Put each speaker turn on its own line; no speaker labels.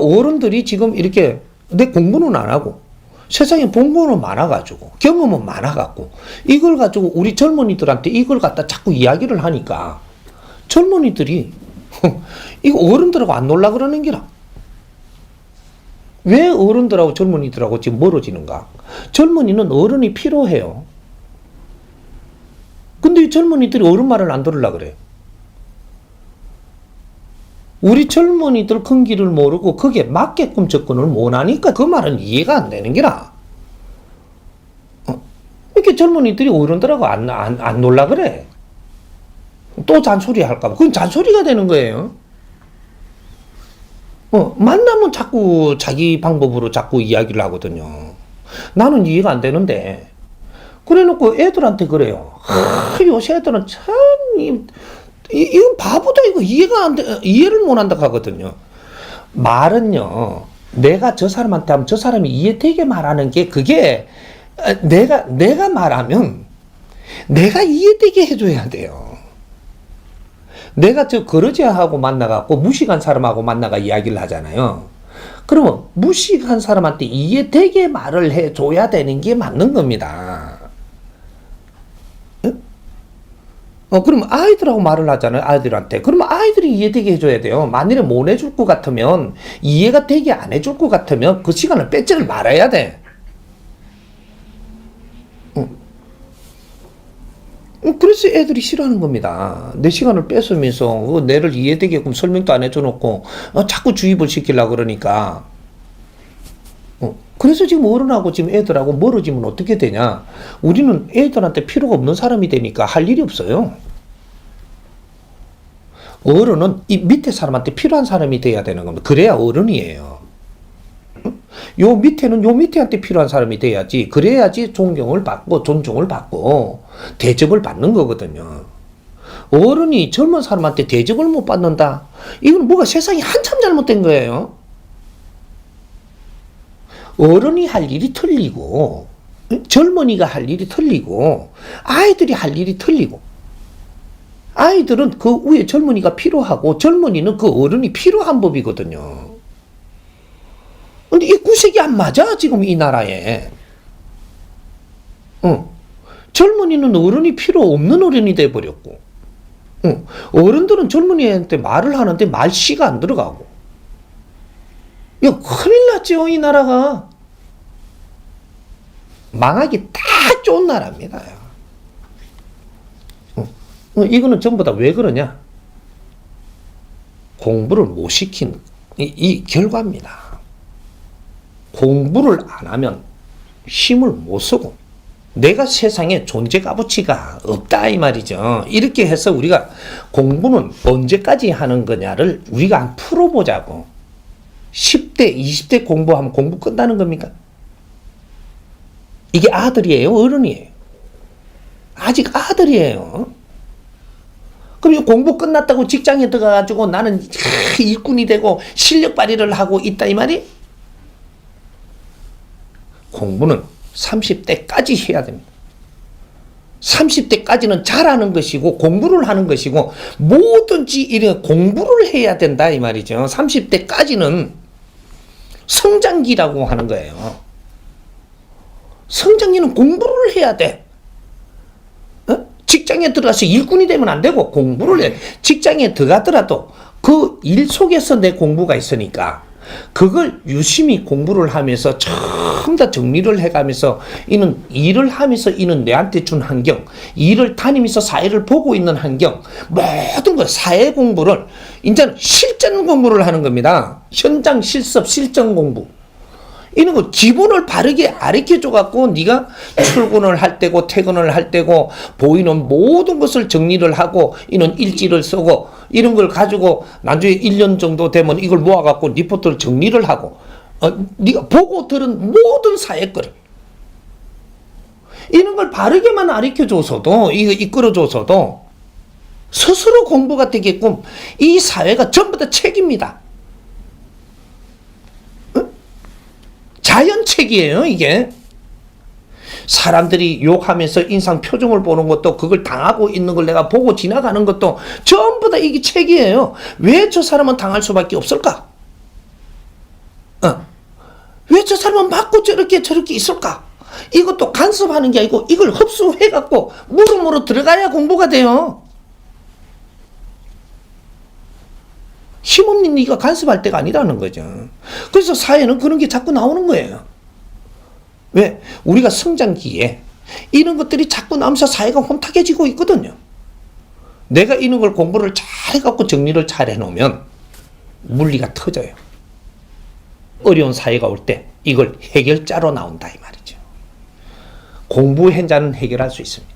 어른들이 지금 이렇게 내 공부는 안 하고 세상에 본 거는 많아가지고 경험은 많아갖고 이걸 가지고 우리 젊은이들한테 이걸 갖다 자꾸 이야기를 하니까 젊은이들이 이거 어른들하고 안 놀라 그러는 기라. 왜 어른들하고 젊은이들하고 지금 멀어지는가? 젊은이는 어른이 필요해요. 근데 이 젊은이들이 어른 말을 안 들으려고 그래. 우리 젊은이들 큰 길을 모르고 거기에 맞게끔 접근을 못하니까 그 말은 이해가 안 되는 기라. 이렇게 젊은이들이 어른들하고 안 놀라 그래. 또 잔소리 할까봐. 그건 잔소리가 되는 거예요. 만나면 자꾸 자기 방법으로 자꾸 이야기를 하거든요. 나는 이해가 안 되는데. 그래 놓고 애들한테 그래요. 요새 애들은 참, 이건 바보다, 이거 이해를 못 한다 하거든요. 말은요, 내가 저 사람한테 하면 저 사람이 이해되게 말하는 게 그게, 내가 말하면 내가 이해되게 해줘야 돼요. 내가 저 거러지하고 만나갖고 무식한 사람하고 만나가 이야기를 하잖아요. 그러면 무식한 사람한테 이해되게 말을 해줘야 되는 게 맞는 겁니다. 그러면 아이들하고 말을 하잖아요. 아이들한테. 그러면 아이들이 이해되게 해줘야 돼요. 만일에 못 해줄 것 같으면, 이해가 되게 안 해줄 것 같으면 그 시간을 뺏지를 말아야 돼. 그래서 애들이 싫어하는 겁니다. 내 시간을 뺏으면서 내를 이해되게끔 설명도 안 해줘놓고 자꾸 주입을 시키려고 그러니까. 그래서 지금 어른하고 지금 애들하고 멀어지면 어떻게 되냐? 우리는 애들한테 필요가 없는 사람이 되니까 할 일이 없어요. 어른은 이 밑에 사람한테 필요한 사람이 돼야 되는 겁니다. 그래야 어른이에요. 요 밑에는 요 밑에한테 필요한 사람이 돼야지. 그래야지 존경을 받고 존중을 받고 대접을 받는 거거든요. 어른이 젊은 사람한테 대접을 못 받는다? 이건 뭐가 세상이 한참 잘못된 거예요. 어른이 할 일이 틀리고 젊은이가 할 일이 틀리고 아이들이 할 일이 틀리고 아이들은 그 위에 젊은이가 필요하고 젊은이는 그 어른이 필요한 법이거든요. 근데 이 구색이 안 맞아 지금 이 나라에. 젊은이는 어른이 필요 없는 어른이 돼버렸고 어른들은 젊은이한테 말을 하는데 말씨가 안 들어가고 이거 큰일 났죠 이 나라가. 망하기 딱 좋은 나라입니다. 이거는 전부 다 왜 그러냐? 공부를 못 시킨 이 결과입니다. 공부를 안 하면 힘을 못 쓰고 내가 세상에 존재 값어치가 없다 이 말이죠. 이렇게 해서 우리가 공부는 언제까지 하는 거냐를 우리가 한번 풀어보자고. 10대, 20대 공부하면 공부 끝나는 겁니까? 이게 아들이에요? 어른이에요? 아직 아들이에요. 그럼 공부 끝났다고 직장에 들어가가지고 나는 일꾼이 되고 실력 발휘를 하고 있다 이 말이? 공부는 30대까지 해야 됩니다. 30대까지는 잘하는 것이고 공부를 하는 것이고 뭐든지 이런 공부를 해야 된다 이 말이죠. 30대까지는 성장기라고 하는 거예요. 성장기는 공부를 해야 돼. 직장에 들어가서 일꾼이 되면 안 되고 공부를 해. 직장에 들어가더라도 그 일 속에서 내 공부가 있으니까 그걸 유심히 공부를 하면서 전부 다 정리를 해가면서 이는 일을 하면서 이는 내한테 준 환경, 일을 다니면서 사회를 보고 있는 환경, 모든 걸 사회 공부를 이제는 실전 공부를 하는 겁니다. 현장 실습 실전 공부. 이런 거 기본을 바르게 가르쳐줘 갖고 네가 출근을 할 때고 퇴근을 할 때고 보이는 모든 것을 정리를 하고 이는 일지를 쓰고 이런 걸 가지고 나중에 1년 정도 되면 이걸 모아 갖고 리포트를 정리를 하고 네가 보고 들은 모든 사회 거를 이런 걸 바르게만 가르쳐줘서도 이거 이끌어줘서도 스스로 공부가 되게끔 이 사회가 전부 다 책입니다. 자연책이에요 이게. 사람들이 욕하면서 인상 표정을 보는 것도 그걸 당하고 있는 걸 내가 보고 지나가는 것도 전부 다 이게 책이에요. 왜 저 사람은 당할 수밖에 없을까? 저 사람은 맞고 저렇게 있을까? 이것도 간섭하는 게 아니고 이걸 흡수해갖고 물음으로 들어가야 공부가 돼요. 힘없는 네가 간섭할 때가 아니라는 거죠. 그래서 사회는 그런 게 자꾸 나오는 거예요. 왜? 우리가 성장기에 이런 것들이 자꾸 나오면서 사회가 혼탁해지고 있거든요. 내가 이런 걸 공부를 잘 해갖고 정리를 잘 해놓으면 물리가 터져요. 어려운 사회가 올 때 이걸 해결자로 나온다 이 말이죠. 공부한 자는 해결할 수 있습니다.